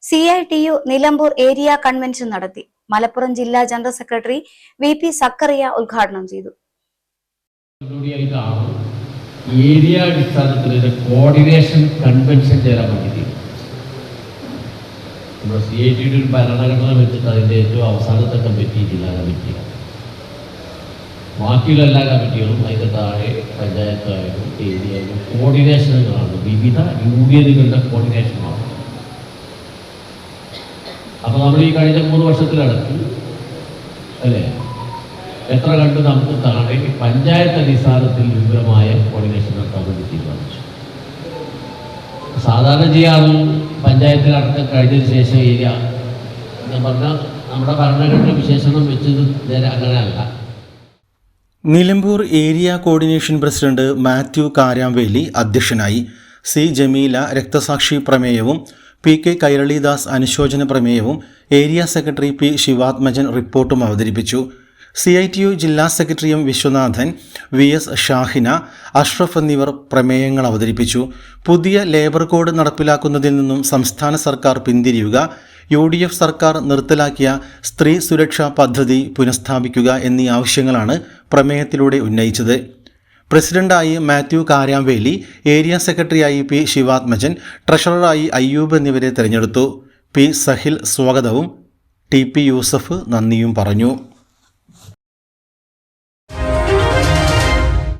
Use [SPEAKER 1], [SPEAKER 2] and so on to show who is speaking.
[SPEAKER 1] CITU Nilambur area convention നടത്തി. മലപ്പുറം ജില്ലാ general secretary VP Zacharia ഉദ്ഘാടനം ചെയ്തു.
[SPEAKER 2] ഏരിയ അടിസ്ഥാനത്തിൽ കോർഡിനേഷൻ കൺവെൻഷൻ ചേരാൻ വേണ്ടി നമ്മുടെ CITയുടെ ഒരു ഭരണഘടന വെച്ചിട്ട് അതിൻ്റെ ഏറ്റവും അവസാനത്തെ കമ്മിറ്റി ജില്ലാ കമ്മിറ്റിയാണ്. ബാക്കിയുള്ള എല്ലാ കമ്മിറ്റികളും അതിൻ്റെ താഴെ പഞ്ചായത്തായാലും ഏരിയയിലും കോർഡിനേഷനുകളാണ്, വിവിധ യൂണിയനുകളുടെ കോർഡിനേഷനാണ്. അപ്പോൾ നമ്മൾ ഈ കഴിഞ്ഞ 3 വർഷത്തിലടക്ക് അല്ലേ എത്ര കണ്ട് നമുക്ക് താഴെ പഞ്ചായത്ത് അടിസ്ഥാനത്തിൽ വിപുലമായ കോർഡിനേഷൻ നടത്താൻ വേണ്ടി തീരുമാനിച്ചു. സാധാരണ ചെയ്യാറ് പഞ്ചായത്തിലടക്കം കഴിഞ്ഞതിന് ശേഷം ഏരിയ എന്ന് പറഞ്ഞാൽ നമ്മുടെ ഭരണഘടന വിശേഷണം വെച്ചത് നേരെ അങ്ങനെയല്ല.
[SPEAKER 3] Nilambur area coordination president Mathew Karamveli അധ്യക്ഷനായി. C ജമീല രക്തസാക്ഷി പ്രമേയവും PK കൈരളിദാസ് അനുശോചന പ്രമേയവും ഏരിയ സെക്രട്ടറി P ശിവാത്മജൻ റിപ്പോർട്ടും അവതരിപ്പിച്ചു. CITU ജില്ലാ secretary M Viswanathan, VS Shahina, Ashraf എന്നിവർ പ്രമേയങ്ങൾ അവതരിപ്പിച്ചു. പുതിയ ലേബർ കോഡ് നടപ്പിലാക്കുന്നതിൽ നിന്നും സംസ്ഥാന സർക്കാർ പിന്തിരിയുക, UDF സർക്കാർ നിർത്തലാക്കിയ സ്ത്രീ സുരക്ഷാ പദ്ധതി പുനഃസ്ഥാപിക്കുക എന്നീ ആവശ്യങ്ങളാണ് പ്രമേയത്തിലൂടെ ഉന്നയിച്ചത്. പ്രസിഡന്റായി മാത്യു കാരാംവേലി, ഏരിയ സെക്രട്ടറിയായി P ശിവാത്മജൻ, ട്രഷററായി അയ്യൂബ് എന്നിവരെ തെരഞ്ഞെടുത്തു. P സഹിൽ സ്വാഗതവും TP യൂസഫ് നന്ദിയും പറഞ്ഞു.